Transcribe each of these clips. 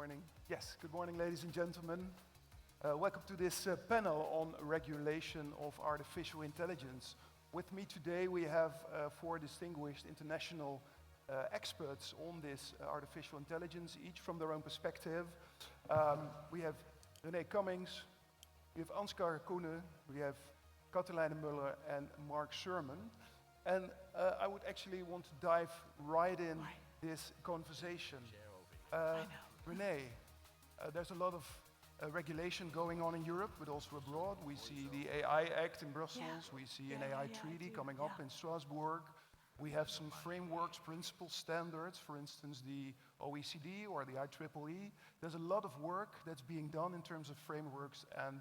morning. Yes, good morning, ladies and gentlemen. Welcome to this panel on regulation of artificial intelligence. With me today, we have four distinguished international experts on this artificial intelligence, each from their own perspective. We have René Cummings, we have Ansgar Koene, we have Katelijne Muller, and Mark Sherman. And I would actually want to dive right in this conversation. René, there's a lot of regulation going on in Europe, but also abroad. We see the AI Act in Brussels. We see an AI treaty coming up in Strasbourg. We have some frameworks, principles, standards, for instance, the OECD or the IEEE. There's a lot of work that's being done in terms of frameworks and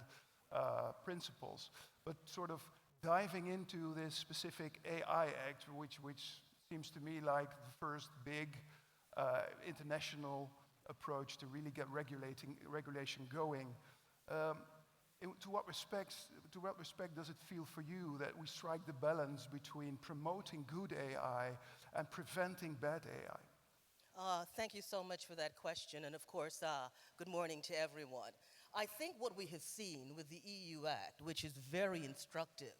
principles. But sort of diving into this specific AI Act, which seems to me like the first big international approach to really get regulation going. To what respect does it feel for you that we strike the balance between promoting good AI and preventing bad AI? Thank you so much for that question, and of course, good morning to everyone. I think what we have seen with the EU Act, which is very instructive,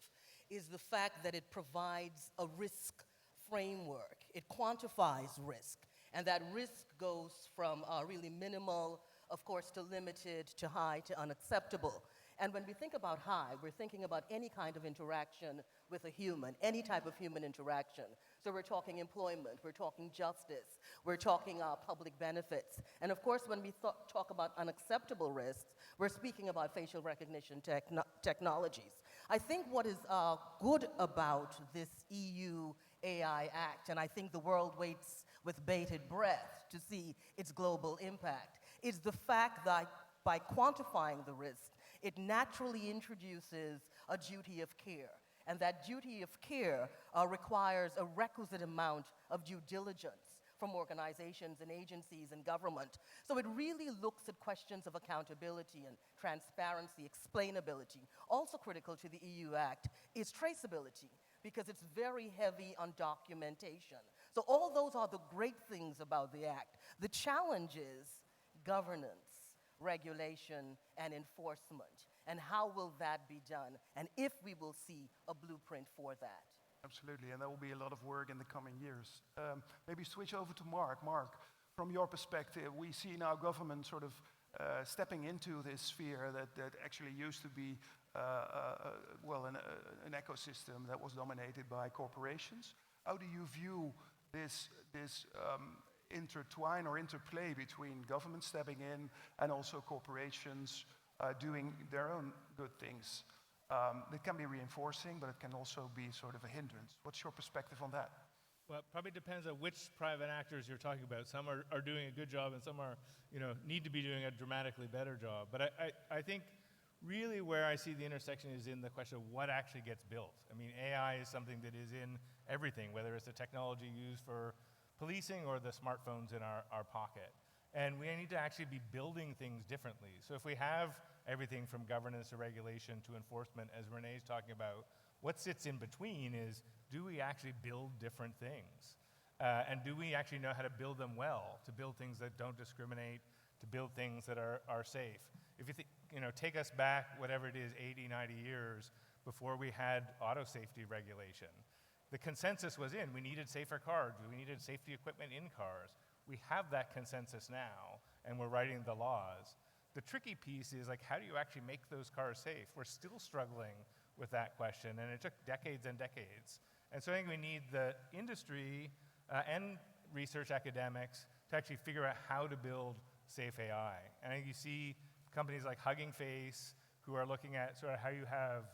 is the fact that it provides a risk framework. It quantifies risk, and that risk goes from really minimal, of course, to limited, to high, to unacceptable. And when we think about high, we're thinking about any kind of interaction with a human, any type of human interaction. So we're talking employment, we're talking justice, we're talking public benefits. And of course, when we talk about unacceptable risks, we're speaking about facial recognition technologies. I think what is good about this EU AI Act, and I think the world waits with bated breath to see its global impact, is the fact that by quantifying the risk, it naturally introduces a duty of care. And that duty of care requires a requisite amount of due diligence from organizations and agencies and government. So it really looks at questions of accountability and transparency, explainability. Also critical to the EU Act is traceability, because it's very heavy on documentation. So all those are the great things about the Act. The challenge is governance, regulation, and enforcement. And how will that be done? And if we will see a blueprint for that. Absolutely, and there will be a lot of work in the coming years. Maybe switch over to Mark. Mark, from your perspective, we see now government sort of stepping into this sphere that actually used to be an ecosystem that was dominated by corporations. How do you view this intertwine or interplay between government stepping in and also corporations doing their own good things? It can be reinforcing, but it can also be sort of a hindrance. What's your perspective on that? Well, it probably depends on which private actors you're talking about. Some are doing a good job, and some are, need to be doing a dramatically better job. But I think really where I see the intersection is in the question of what actually gets built. I mean, AI is something that is in everything, whether it's the technology used for policing or the smartphones in our pocket. And we need to actually be building things differently. So if we have everything from governance to regulation to enforcement, as René's talking about, what sits in between is, do we actually build different things? And do we actually know how to build them well, to build things that don't discriminate, to build things that are safe? If you take us back, whatever it is, 80, 90 years before we had auto safety regulation, the consensus was we needed safer cars, we needed safety equipment in cars. We have that consensus now, and we're writing the laws. The tricky piece is, how do you actually make those cars safe? We're still struggling with that question, and it took decades and decades. And so I think we need the industry and research academics to actually figure out how to build safe AI. And I think you see companies like Hugging Face who are looking at sort of how you have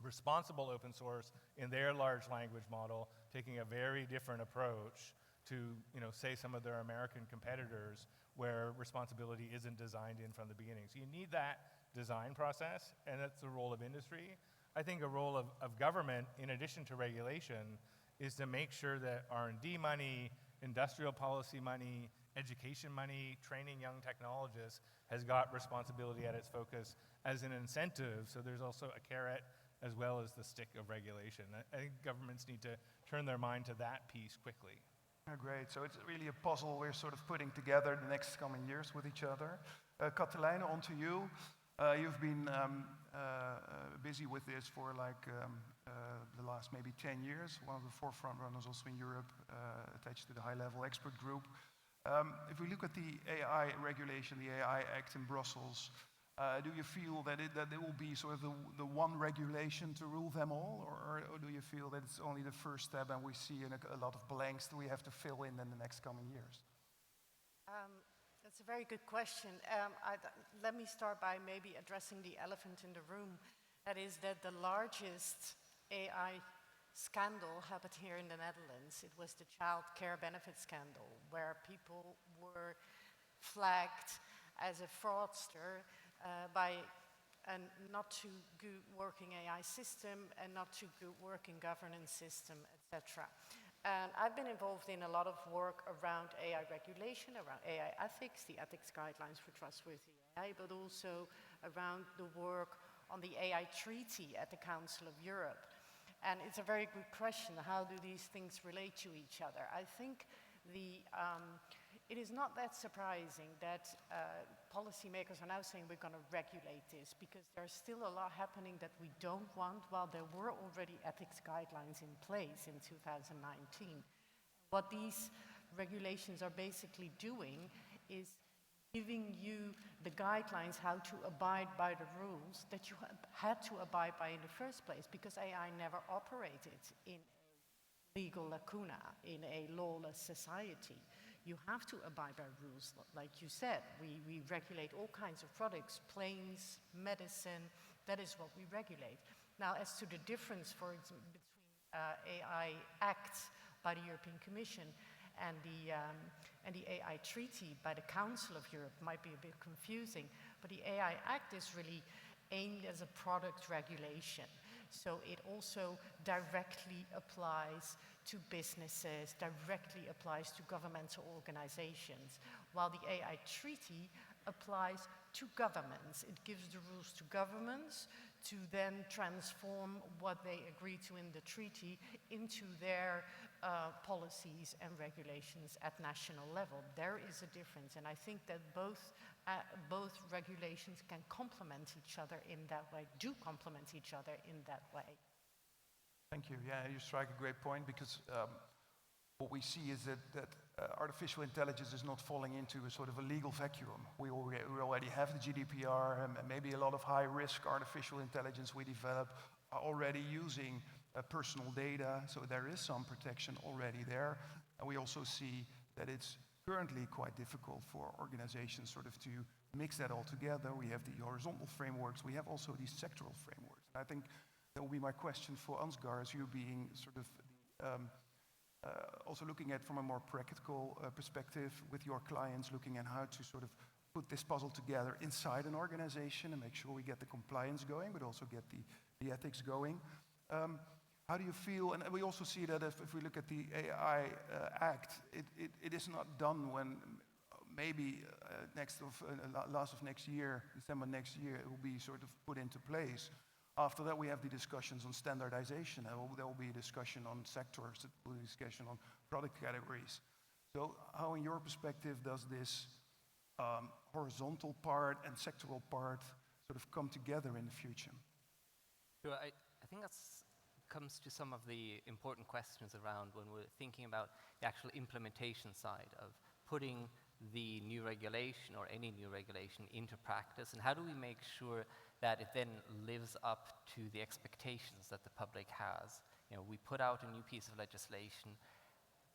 responsible open source in their large language model, taking a very different approach to, say, some of their American competitors where responsibility isn't designed in from the beginning. So you need that design process, and that's the role of industry. I think a role of government, in addition to regulation, is to make sure that R&D money, industrial policy money, education money, training young technologists has got responsibility at its focus as an incentive, so there's also a carrot as well as the stick of regulation. I think governments need to turn their mind to that piece quickly. Great. So it's really a puzzle we're sort of putting together the next coming years with each other. Katelijne, on to you. You've been busy with this for the last maybe 10 years, one of the forefront runners also in Europe, attached to the high-level expert group. If we look at the AI regulation, the AI Act in Brussels, do you feel that it will be sort of the one regulation to rule them all, or do you feel that it's only the first step and we see a lot of blanks that we have to fill in the next coming years? That's a very good question. Let me start by maybe addressing the elephant in the room. That is that the largest AI scandal happened here in the Netherlands. It was the child care benefit scandal, where people were flagged as a fraudster by a not too good working AI system and not too good working governance system, etc. And I've been involved in a lot of work around AI regulation, around AI ethics, the ethics guidelines for trustworthy AI, but also around the work on the AI treaty at the Council of Europe. And it's a very good question, how do these things relate to each other? I think it is not that surprising that policymakers are now saying we're going to regulate this, because there's still a lot happening that we don't want, while there were already ethics guidelines in place in 2019. What these regulations are basically doing is giving you the guidelines how to abide by the rules that you had to abide by in the first place, because AI never operated in a legal lacuna, in a lawless society. You have to abide by rules. Like you said, we regulate all kinds of products, planes, medicine, that is what we regulate. Now, as to the difference, for example, between AI Act by the European Commission and the AI Treaty by the Council of Europe, might be a bit confusing, but the AI Act is really aimed as a product regulation. So it also directly applies to businesses, directly applies to governmental organizations, while the AI Treaty applies to governments. It gives the rules to governments to then transform what they agree to in the treaty into their policies and regulations at national level. There is a difference, and I think that both regulations can complement each other in that way, do complement each other in that way. Thank you. Yeah, you strike a great point, because what we see is that artificial intelligence is not falling into a sort of a legal vacuum. We already have the GDPR, and maybe a lot of high-risk artificial intelligence we develop are already using personal data, so there is some protection already there. And we also see that it's currently quite difficult for organizations sort of to mix that all together. We have the horizontal frameworks, we have also these sectoral frameworks. And I think that will be my question for Ansgar, as you being sort of also looking at from a more practical perspective with your clients, looking at how to sort of put this puzzle together inside an organization and make sure we get the compliance going, but also get the ethics going. How do you feel? And we also see that if we look at the AI Act, it is not done when maybe last of next year, December next year, it will be sort of put into place. After that, we have the discussions on standardization. There will be a discussion on sectors, there will be a discussion on product categories. So how, in your perspective, does this horizontal part and sectoral part sort of come together in the future? Sure, I think that comes to some of the important questions around when we're thinking about the actual implementation side of putting the new regulation or any new regulation into practice, and how do we make sure that it then lives up to the expectations that the public has. You know, we put out a new piece of legislation,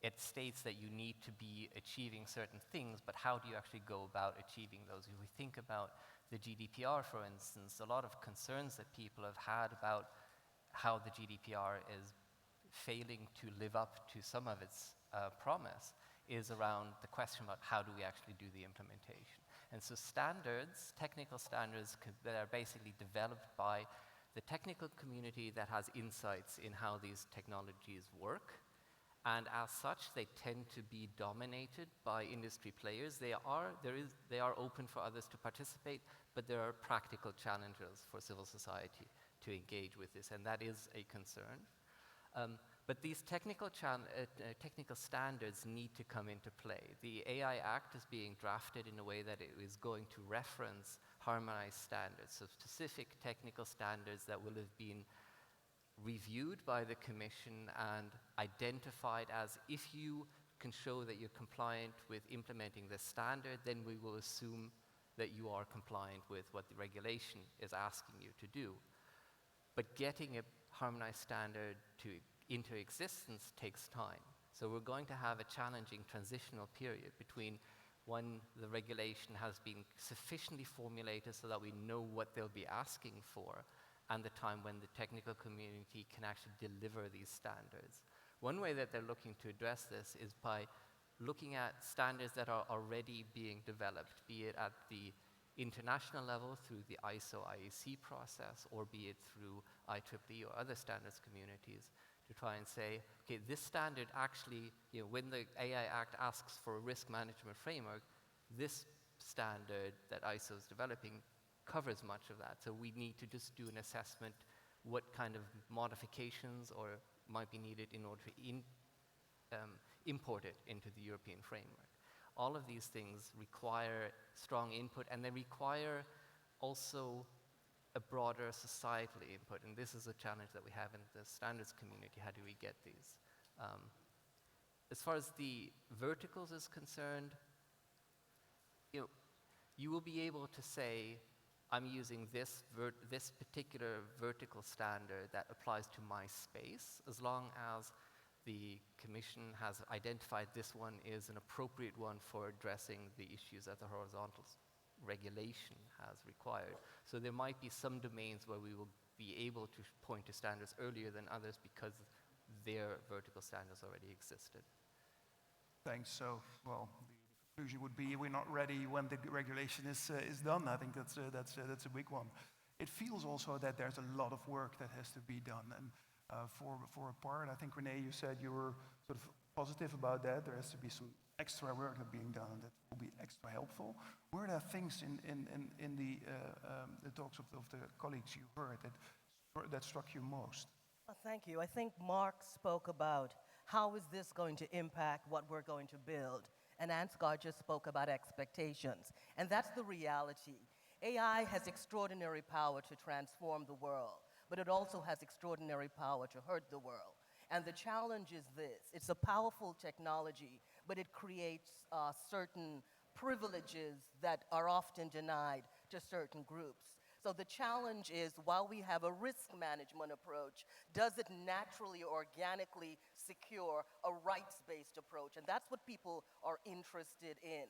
it states that you need to be achieving certain things, but how do you actually go about achieving those? If we think about the GDPR, for instance, a lot of concerns that people have had about how the GDPR is failing to live up to some of its promise is around the question about how do we actually do the implementation. And so standards, technical standards that are basically developed by the technical community that has insights in how these technologies work. And as such, they tend to be dominated by industry players. They are open for others to participate, but there are practical challenges for civil society to engage with this, and that is a concern. But these technical standards need to come into play. The AI Act is being drafted in a way that it is going to reference harmonized standards, so specific technical standards that will have been reviewed by the Commission and identified as, if you can show that you're compliant with implementing this standard, then we will assume that you are compliant with what the regulation is asking you to do. But getting a harmonized standard into existence takes time. So we're going to have a challenging transitional period between when the regulation has been sufficiently formulated so that we know what they'll be asking for, and the time when the technical community can actually deliver these standards. One way that they're looking to address this is by looking at standards that are already being developed, be it at the international level through the ISO IEC process, or be it through IEEE or other standards communities, to try and say, okay, this standard actually, when the AI Act asks for a risk management framework, this standard that ISO is developing covers much of that. So we need to just do an assessment what kind of modifications or might be needed in order to import it into the European framework. All of these things require strong input, and they require also a broader societal input, and this is a challenge that we have in the standards community. How do we get these? As far as the verticals is concerned, you will be able to say, I'm using this particular vertical standard that applies to my space, as long as the Commission has identified this one is an appropriate one for addressing the issues that the horizontal regulation has required. So there might be some domains where we will be able to point to standards earlier than others because their vertical standards already existed. Thanks. So, well, the conclusion would be we're not ready when the regulation is done. I think that's a big one. It feels also that there's a lot of work that has to be done. And for a part, I think, René, you said you were sort of positive about that. There has to be some extra work that being done that will be extra helpful. Were there things in the talks of the colleagues you heard that struck you most? Thank you. I think Mark spoke about how is this going to impact what we're going to build, and Ansgar just spoke about expectations, and that's the reality. AI has extraordinary power to transform the world, but it also has extraordinary power to hurt the world. And the challenge is this: it's a powerful technology, but it creates certain privileges that are often denied to certain groups. So the challenge is, while we have a risk management approach, does it naturally, organically secure a rights-based approach? And that's what people are interested in.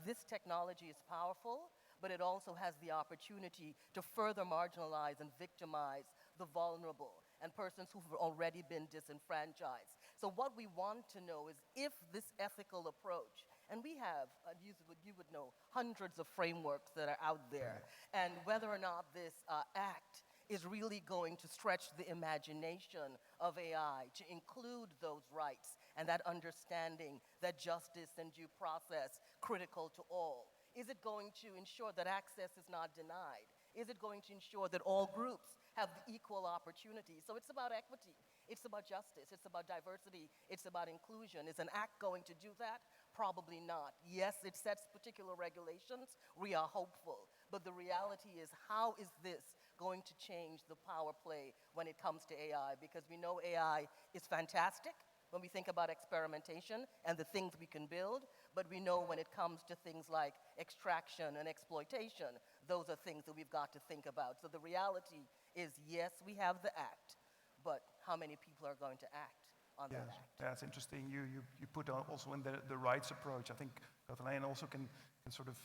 This technology is powerful, but it also has the opportunity to further marginalize and victimize the vulnerable and persons who've already been disenfranchised. So what we want to know is if this ethical approach, and we have, you would know, hundreds of frameworks that are out there, and whether or not this act is really going to stretch the imagination of AI to include those rights and that understanding that justice and due process critical to all. Is it going to ensure that access is not denied? Is it going to ensure that all groups have equal opportunity? So it's about equity, it's about justice, it's about diversity, it's about inclusion. Is an act going to do that? Probably not. Yes, it sets particular regulations. We are hopeful. But the reality is, how is this going to change the power play when it comes to AI? Because we know AI is fantastic when we think about experimentation and the things we can build, but we know when it comes to things like extraction and exploitation, those are things that we've got to think about. So the reality is, yes, we have the act, but how many people are going to act on that act? That's interesting. You put also in the rights approach. I think Kathalijne also can sort of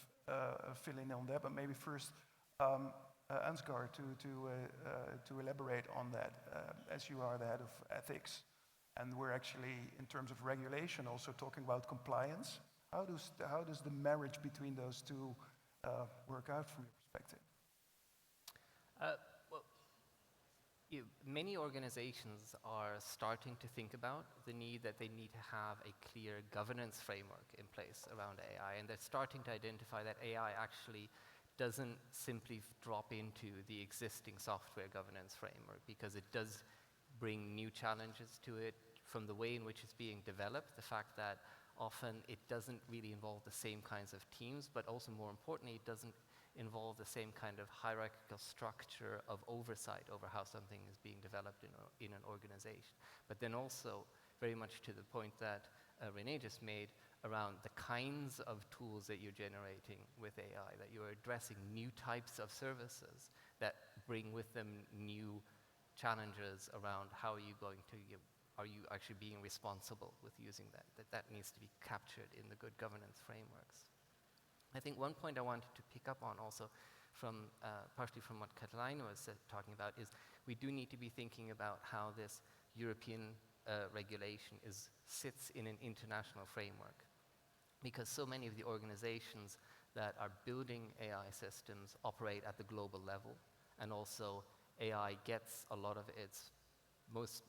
fill in on that, but maybe first Ansgar to elaborate on that, as you are the head of ethics. And we're actually, in terms of regulation, also talking about compliance. How does the marriage between those two work out from your perspective? Many organizations are starting to think about the need that they need to have a clear governance framework in place around AI, and they're starting to identify that AI actually doesn't simply drop into the existing software governance framework, because it does bring new challenges to it, from the way in which it's being developed, the fact that often it doesn't really involve the same kinds of teams, but also more importantly, it doesn't involve the same kind of hierarchical structure of oversight over how something is being developed in an organization. But then also, very much to the point that Renee just made, around the kinds of tools that you're generating with AI, that you're addressing new types of services that bring with them new challenges around how are you going to, are you actually being responsible with using that? That needs to be captured in the good governance frameworks. I think one point I wanted to pick up on also from, partially from what Catalina was talking about, is we do need to be thinking about how this European regulation sits in an international framework. Because so many of the organizations that are building AI systems operate at the global level, and also AI gets a lot of its, most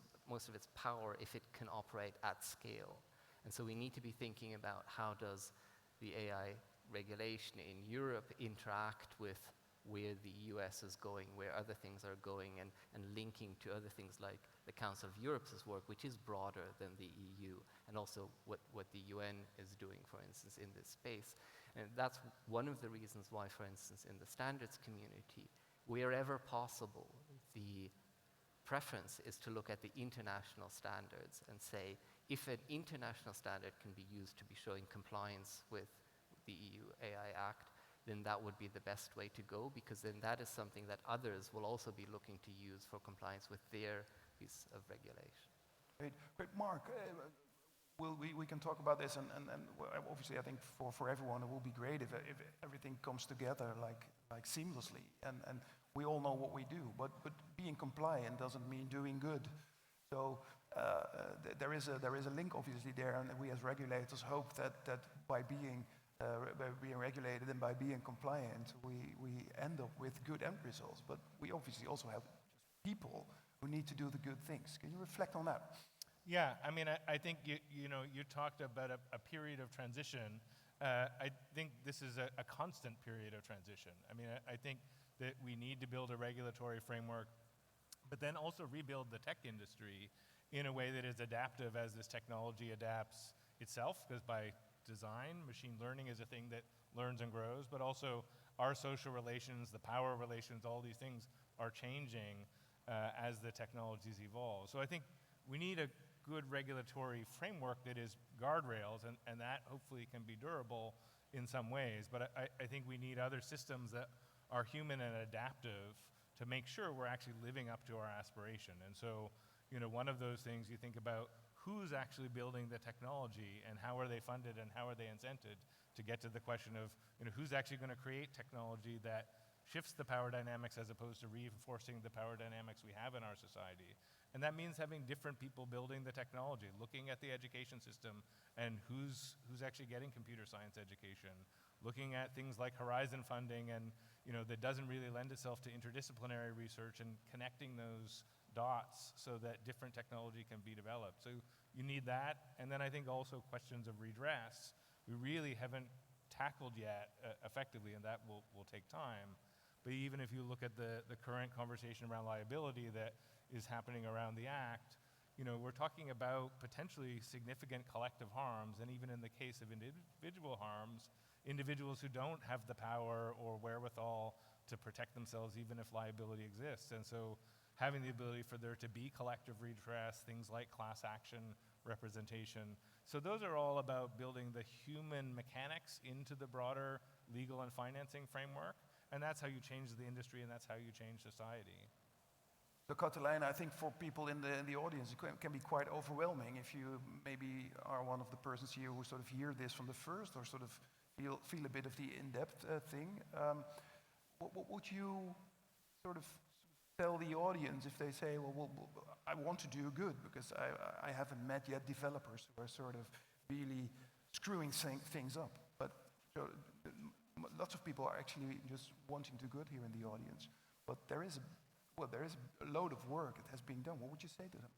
of its power if it can operate at scale. And so we need to be thinking about how does the AI regulation in Europe interact with where the US is going, where other things are going, and linking to other things like the Council of Europe's work, which is broader than the EU, and also what the UN is doing, for instance, in this space. And that's one of the reasons why, for instance, in the standards community, wherever possible, the preference is to look at the international standards and say, if an international standard can be used to be showing compliance with the EU AI Act, then that would be the best way to go, because then that is something that others will also be looking to use for compliance with their piece of regulation. Great. Mark, we can talk about this, and obviously I think for everyone it will be great if everything comes together like seamlessly, and we all know what we do, but being compliant doesn't mean doing good. So there is a link obviously there, and we as regulators hope that by being regulated and by being compliant, we end up with good end results. But we obviously also have people who need to do the good things. Can you reflect on that? Yeah, I mean, I think you talked about a period of transition. I think this is a constant period of transition. I mean, I think that we need to build a regulatory framework, but then also rebuild the tech industry in a way that is adaptive as this technology adapts itself, because by design, machine learning is a thing that learns and grows, but also our social relations, the power relations, all these things are changing as the technologies evolve. So I think we need a good regulatory framework that is guardrails, and that hopefully can be durable in some ways. But I think we need other systems that are human and adaptive to make sure we're actually living up to our aspiration. And so, one of those things you think about, who's actually building the technology, and how are they funded, and how are they incented, to get to the question of who's actually going to create technology that shifts the power dynamics as opposed to reinforcing the power dynamics we have in our society. And that means having different people building the technology, looking at the education system and who's actually getting computer science education, looking at things like Horizon funding, and that doesn't really lend itself to interdisciplinary research, and connecting those dots so that different technology can be developed. So you need that, and then I think also questions of redress we really haven't tackled yet effectively, and that will take time. But even if you look at the current conversation around liability that is happening around the Act, we're talking about potentially significant collective harms, and even in the case of individual harms, individuals who don't have the power or wherewithal to protect themselves even if liability exists. And so having the ability for there to be collective redress, things like class action representation. So those are all about building the human mechanics into the broader legal and financing framework, and that's how you change the industry, and that's how you change society. So Catalina, I think for people in the audience, it can be quite overwhelming if you maybe are one of the persons here who sort of hear this from the first, or sort of feel a bit of the in-depth thing. What would you sort of tell the audience if they say, well, I want to do good, because I haven't met yet developers who are sort of really screwing things up. But lots of people are actually just wanting to do good here in the audience. But there is a load of work that has been done. What would you say to them?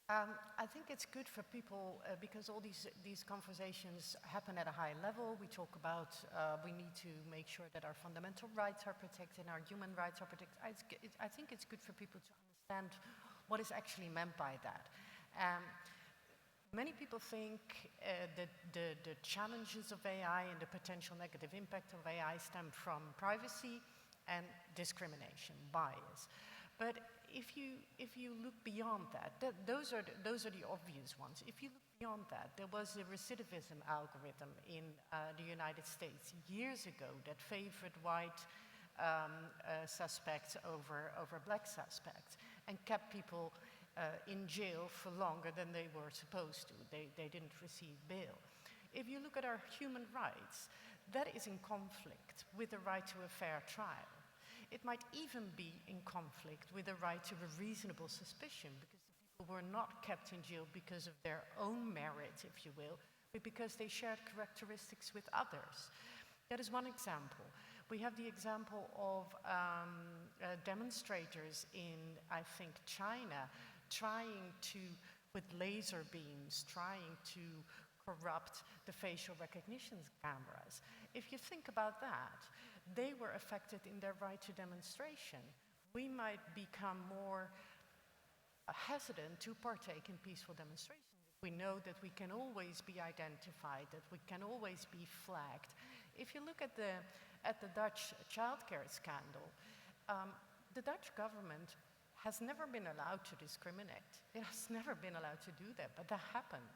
I think it's good for people because all these conversations happen at a high level. We talk about we need to make sure that our fundamental rights are protected and our human rights are protected. I think it's good for people to understand what is actually meant by that. Um, Many people think that the challenges of AI and the potential negative impact of AI stem from privacy and discrimination, bias. But if you look beyond that, those are the obvious ones. If you look beyond that, there was a recidivism algorithm in the United States years ago that favored white suspects over black suspects and kept people in jail for longer than they were supposed to. They didn't receive bail. If you look at our human rights, that is in conflict with the right to a fair trial. It might even be in conflict with the right to a reasonable suspicion, because the people were not kept in jail because of their own merit, if you will, but because they shared characteristics with others. That is one example. We have the example of demonstrators in, I think, China, trying to, with laser beams, trying to corrupt the facial recognition cameras. If you think about that, they were affected in their right to demonstration. We might become more hesitant to partake in peaceful demonstrations. We know that we can always be identified, that we can always be flagged. If you look at the Dutch childcare scandal, the Dutch government has never been allowed to discriminate. It has never been allowed to do that, but that happened.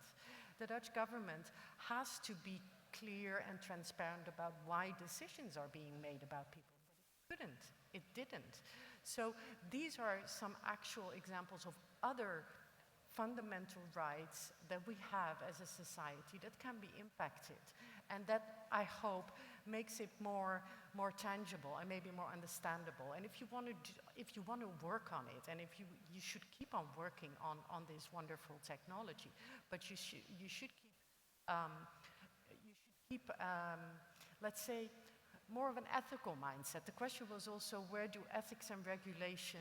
The Dutch government has to be clear and transparent about why decisions are being made about people, but it didn't. So these are some actual examples of other fundamental rights that we have as a society that can be impacted, and that, I hope, makes it more tangible and maybe more understandable. And if you want to work on it, and if you should keep on working on this wonderful technology, but you should keep let's say, more of an ethical mindset. The question was also, where do ethics and regulation,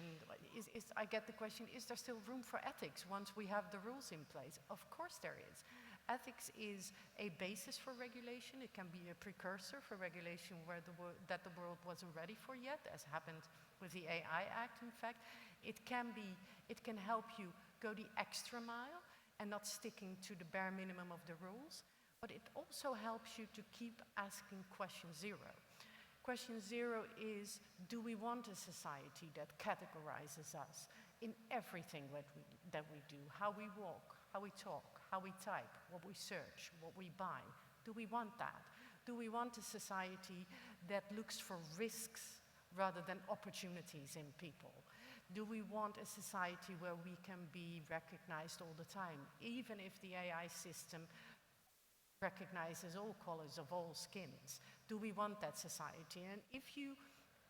I get the question, is there still room for ethics once we have the rules in place? Of course there is. Ethics is a basis for regulation. It can be a precursor for regulation that the world wasn't ready for yet, as happened with the AI Act, in fact. It can help you go the extra mile and not sticking to the bare minimum of the rules, but it also helps you to keep asking question zero. Question zero is, do we want a society that categorizes us in everything that we do? How we walk, how we talk, how we type, what we search, what we buy. Do we want that? Do we want a society that looks for risks rather than opportunities in people? Do we want a society where we can be recognized all the time, even if the AI system recognizes all colors of all skins? Do we want that society? And if you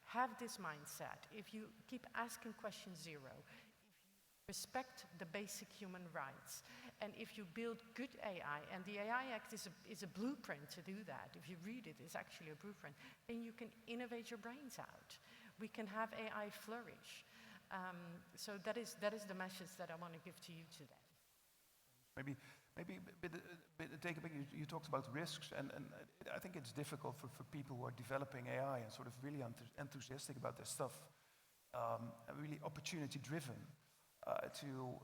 have this mindset, if you keep asking question zero, if you respect the basic human rights, and if you build good AI, and the AI Act is a blueprint to do that, if you read it, it's actually a blueprint, then you can innovate your brains out. We can have AI flourish. So that is the message that I want to give to you today. Maybe take a bit, you talked about risks, and I think it's difficult for people who are developing AI and sort of really enthusiastic about this stuff, and really opportunity driven, to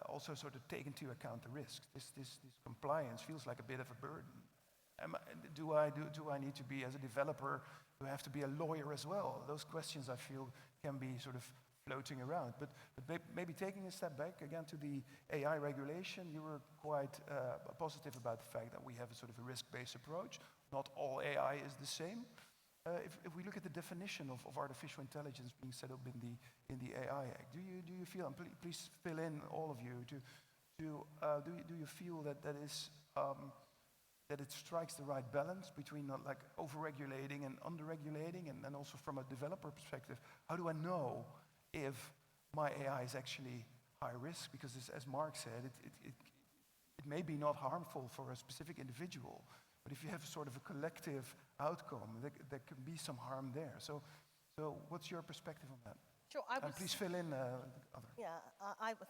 also sort of take into account the risks. This compliance feels like a bit of a burden. Do I need to be, as a developer, do I have to be a lawyer as well? Those questions I feel can be sort of floating around. But maybe taking a step back again to the AI regulation, you were quite positive about the fact that we have a sort of a risk-based approach. Not all AI is the same. If we look at the definition of artificial intelligence being set up in the AI Act, do you feel, and please fill in all of you, do you feel that it strikes the right balance between not like over-regulating and under-regulating, and then also from a developer perspective, how do I know if my AI is actually high risk? Because as Mark said, it may be not harmful for a specific individual, but if you have sort of a collective outcome, there can be some harm there. So what's your perspective on that? Sure, And please fill in other. Yeah,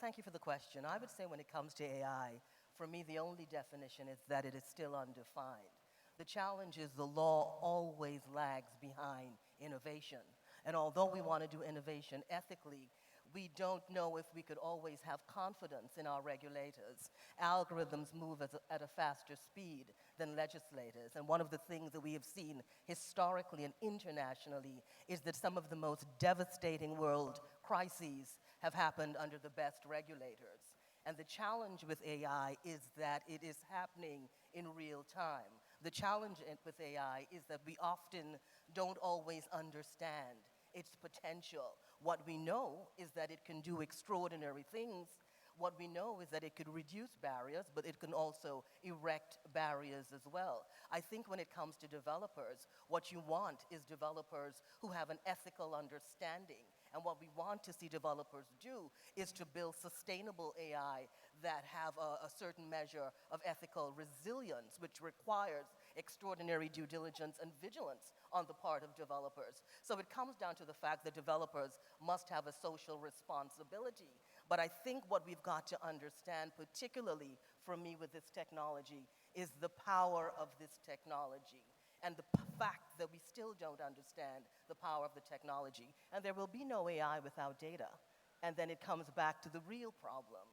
thank you for the question. I would say when it comes to AI, for me, the only definition is that it is still undefined. The challenge is the law always lags behind innovation. And although we want to do innovation ethically, we don't know if we could always have confidence in our regulators. Algorithms move at a faster speed than legislators. And one of the things that we have seen historically and internationally is that some of the most devastating world crises have happened under the best regulators. And the challenge with AI is that it is happening in real time. The challenge with AI is that we often don't always understand its potential. What we know is that it can do extraordinary things. What we know is that it could reduce barriers, but it can also erect barriers as well. I think when it comes to developers, what you want is developers who have an ethical understanding. And what we want to see developers do is to build sustainable AI that have a certain measure of ethical resilience, which requires extraordinary due diligence and vigilance on the part of developers. So it comes down to the fact that developers must have a social responsibility. But I think what we've got to understand, particularly for me with this technology, is the power of this technology and the fact that we still don't understand the power of the technology. And there will be no AI without data. And then it comes back to the real problem,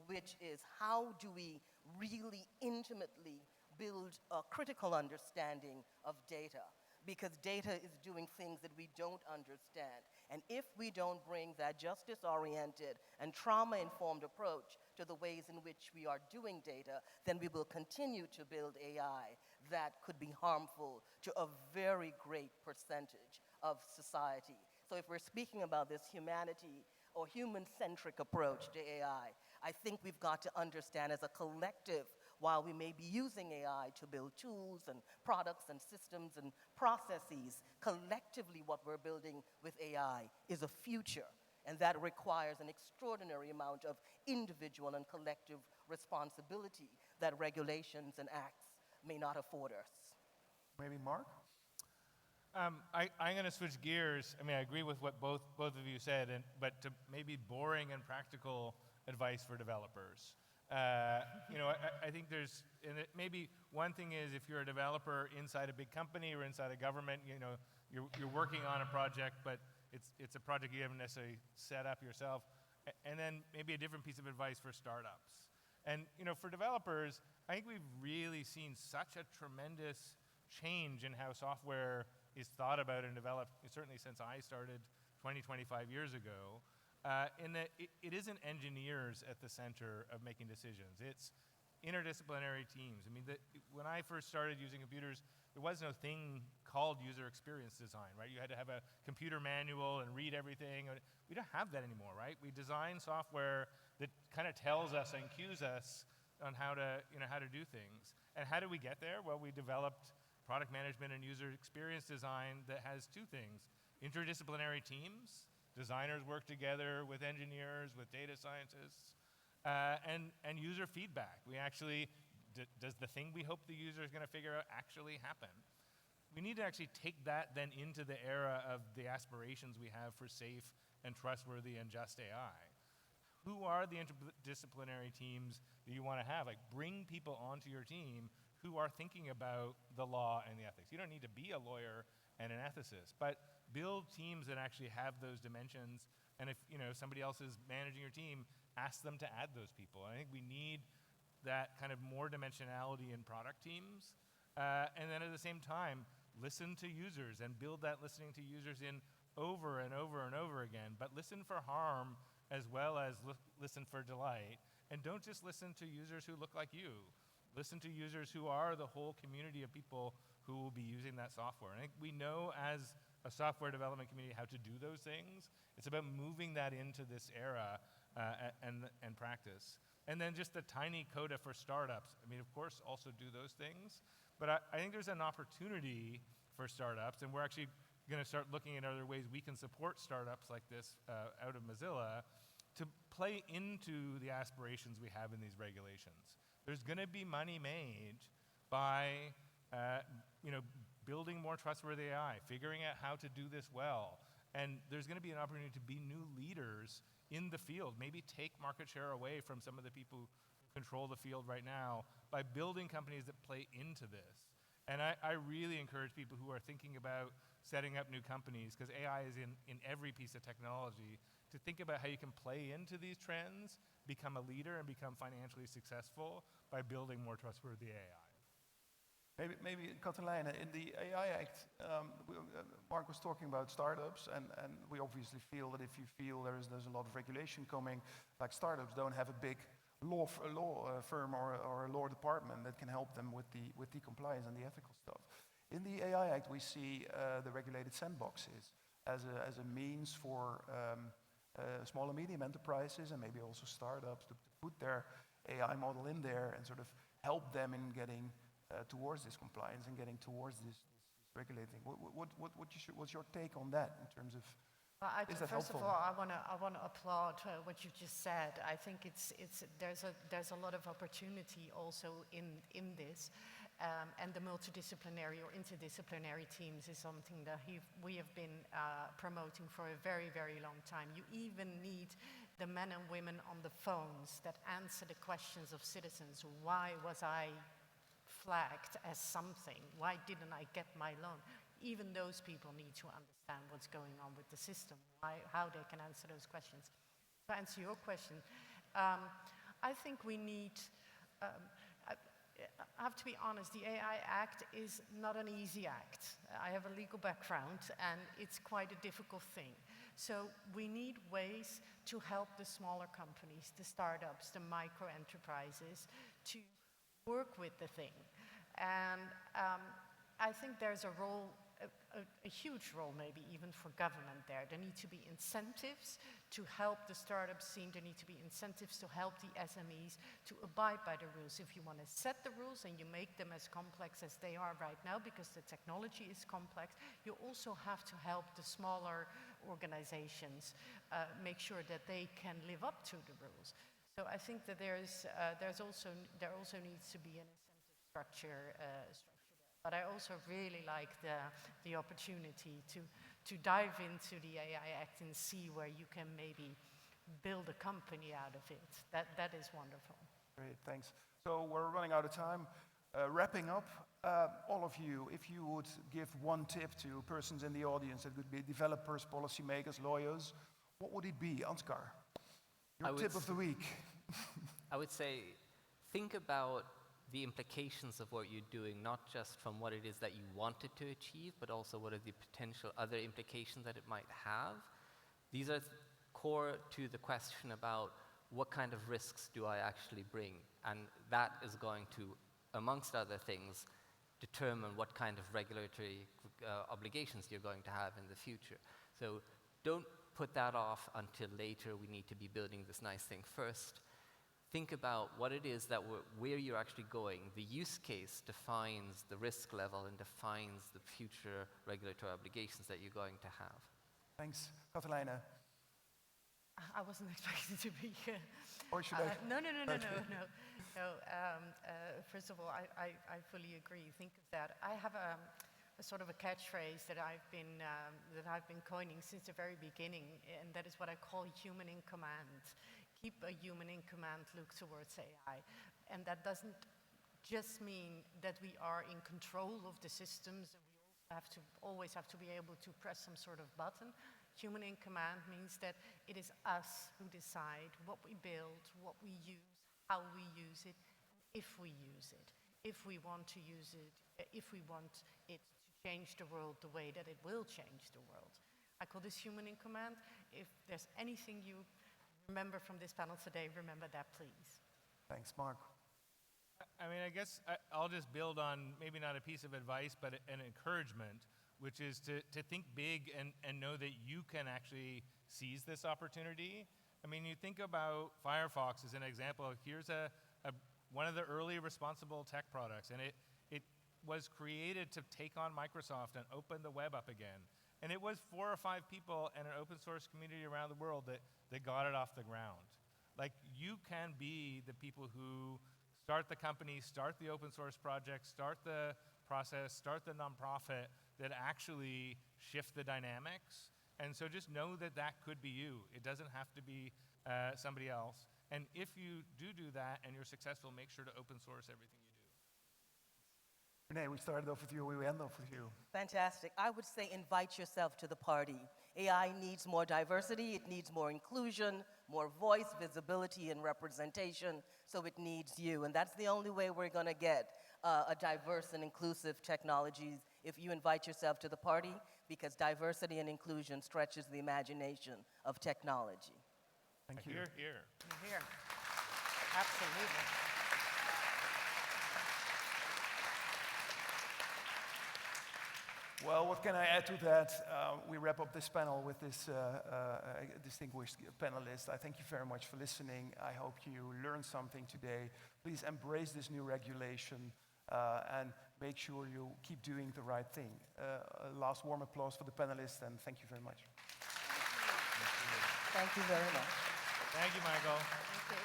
which is how do we really intimately build a critical understanding of data? Because data is doing things that we don't understand. And if we don't bring that justice-oriented and trauma-informed approach to the ways in which we are doing data, then we will continue to build AI that could be harmful to a very great percentage of society. So if we're speaking about this humanity or human-centric approach to AI, I think we've got to understand as a collective, while we may be using AI to build tools and products and systems and processes, collectively what we're building with AI is a future. And that requires an extraordinary amount of individual and collective responsibility that regulations and acts may not afford us. Maybe Mark? I'm going to switch gears. I mean, I agree with what both of you said, but to maybe boring and practical advice for developers. I think there's, and maybe one thing is if you're a developer inside a big company or inside a government, you're working on a project, but it's a project you haven't necessarily set up yourself. And then maybe a different piece of advice for startups. And for developers, I think we've really seen such a tremendous change in how software is thought about and developed, certainly since I started 20, 25 years ago. In that it isn't engineers at the center of making decisions. It's interdisciplinary teams. I mean, when I first started using computers, there was no thing called user experience design, right? You had to have a computer manual and read everything. We don't have that anymore, right? We design software that kind of tells us and cues us on how to do things. And how did we get there? Well, we developed product management and user experience design that has two things: interdisciplinary teams. Designers work together with engineers, with data scientists, and user feedback. We actually, does the thing we hope the user is going to figure out actually happen? We need to actually take that then into the era of the aspirations we have for safe and trustworthy and just AI. Who are the interdisciplinary teams that you want to have? Like, bring people onto your team who are thinking about the law and the ethics. You don't need to be a lawyer and an ethicist, but build teams that actually have those dimensions. And if somebody else is managing your team, ask them to add those people. I think we need that kind of more dimensionality in product teams. And then at the same time, listen to users and build that listening to users in over and over and over again. But listen for harm as well as listen for delight. And don't just listen to users who look like you. Listen to users who are the whole community of people who will be using that software. And I think we know as a software development community how to do those things. It's about moving that into this era and practice. And then just the tiny coda for startups. I mean, of course, also do those things. But I think there's an opportunity for startups, and we're actually going to start looking at other ways we can support startups like this out of Mozilla to play into the aspirations we have in these regulations. There's going to be money made by building more trustworthy AI, figuring out how to do this well. And there's going to be an opportunity to be new leaders in the field, maybe take market share away from some of the people who control the field right now by building companies that play into this. And I really encourage people who are thinking about setting up new companies, because AI is in every piece of technology, to think about how you can play into these trends, become a leader, and become financially successful by building more trustworthy AI. Maybe Katelijne, in the AI Act, Mark was talking about startups, and we obviously feel that if you feel there's a lot of regulation coming, like startups don't have a big law firm or a law department that can help them with the compliance and the ethical stuff. In the AI Act, we see the regulated sandboxes as a means for small and medium enterprises and maybe also startups to put their AI model in there and sort of help them in getting towards this compliance and getting towards this regulating. What's your take on that in terms of, is that First helpful? of all, I want to applaud what you just said. I think there's a lot of opportunity also in this, and the multidisciplinary or interdisciplinary teams is something that we have been promoting for a very, very long time. You even need the men and women on the phones that answer the questions of citizens. Why was I flagged as something? Why didn't I get my loan? Even those people need to understand what's going on with the system, how they can answer those questions. To answer your question, I think we need, I have to be honest, the AI Act is not an easy act. I have a legal background and it's quite a difficult thing. So we need ways to help the smaller companies, the startups, the micro enterprises to work with the thing. And I think there's a role, a huge role maybe even for government there. There need to be incentives to help the startup scene. There need to be incentives to help the SMEs to abide by the rules. If you want to set the rules and you make them as complex as they are right now because the technology is complex, you also have to help the smaller organizations make sure that they can live up to the rules. So I think that there also needs to be an incentive structure there. But I also really like the opportunity to dive into the AI Act and see where you can maybe build a company out of it. That is wonderful. Great, thanks. So we're running out of time. Wrapping up, all of you, if you would give one tip to persons in the audience, that would be developers, policymakers, lawyers, what would it be, Ansgar? Your tip of the week. I would say, think about the implications of what you're doing, not just from what it is that you wanted to achieve, but also what are the potential other implications that it might have. These are core to the question about what kind of risks do I actually bring? And that is going to, amongst other things, determine what kind of regulatory obligations you're going to have in the future. So don't put that off until later. We need to be building this nice thing first. Think about what it is that where you're actually going. The use case defines the risk level and defines the future regulatory obligations that you're going to have. Thanks. Katelijne. I wasn't expecting to be here. Or should I? No. First of all, I fully agree. Think of that. I have a sort of a catchphrase that I've been coining since the very beginning, and that is what I call human in command. Keep a human in command look towards AI. And that doesn't just mean that we are in control of the systems and we always have to be able to press some sort of button. Human in command means that it is us who decide what we build, what we use, how we use it, if we use it, if we want to use it, if we want it to change the world the way that it will change the world. I call this human in command. If there's anything you remember from this panel today, remember that, please. Thanks, Mark. I mean, I guess I'll just build on maybe not a piece of advice, but an encouragement, which is to think big and know that you can actually seize this opportunity. I mean, you think about Firefox as an example. Here's one of the early responsible tech products, and it was created to take on Microsoft and open the web up again. And it was 4 or 5 people and an open source community around the world that got it off the ground. Like, you can be the people who start the company, start the open source project, start the process, start the nonprofit that actually shift the dynamics. And so just know that that could be you. It doesn't have to be somebody else. And if you do that and you're successful, make sure to open source everything you do. Renee, we started off with you, we end off with you. Fantastic. I would say invite yourself to the party. AI needs more diversity, it needs more inclusion, more voice, visibility, and representation, so it needs you. And that's the only way we're going to get a diverse and inclusive technologies if you invite yourself to the party, because diversity and inclusion stretches the imagination of technology. Thank you. Here, here. Here. Absolutely. Well, what can I add to that? We wrap up this panel with this distinguished panelist. I thank you very much for listening. I hope you learned something today. Please embrace this new regulation and make sure you keep doing the right thing. A last warm applause for the panelists, and thank you very much. Thank you very much. Thank you, Michael. Thank you.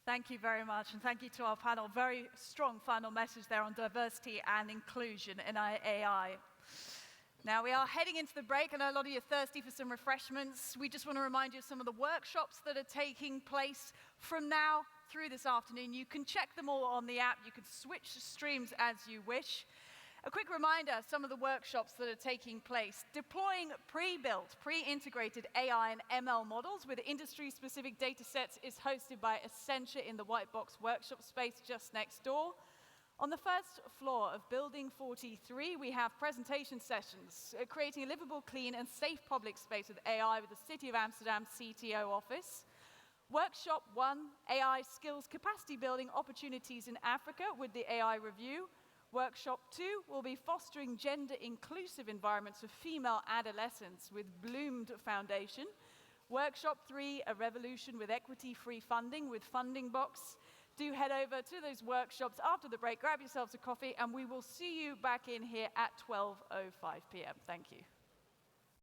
Thank you very much, and thank you to our panel. Very strong final message there on diversity and inclusion in AI. Now, we are heading into the break. I know a lot of you are thirsty for some refreshments. We just want to remind you of some of the workshops that are taking place from now through this afternoon. You can check them all on the app. You can switch streams as you wish. A quick reminder, some of the workshops that are taking place. Deploying pre-built, pre-integrated AI and ML models with industry-specific data sets is hosted by Accenture in the White Box workshop space just next door. On the first floor of Building 43, we have presentation sessions, creating a livable, clean, and safe public space with AI with the City of Amsterdam CTO office. Workshop 1, AI skills capacity building opportunities in Africa with the AI review. Workshop 2 will be fostering gender-inclusive environments for female adolescents with Bloomed Foundation. Workshop 3, a revolution with equity-free funding with Funding Box. Do head over to those workshops after the break, grab yourselves a coffee, and we will see you back in here at 12:05 p.m. Thank you.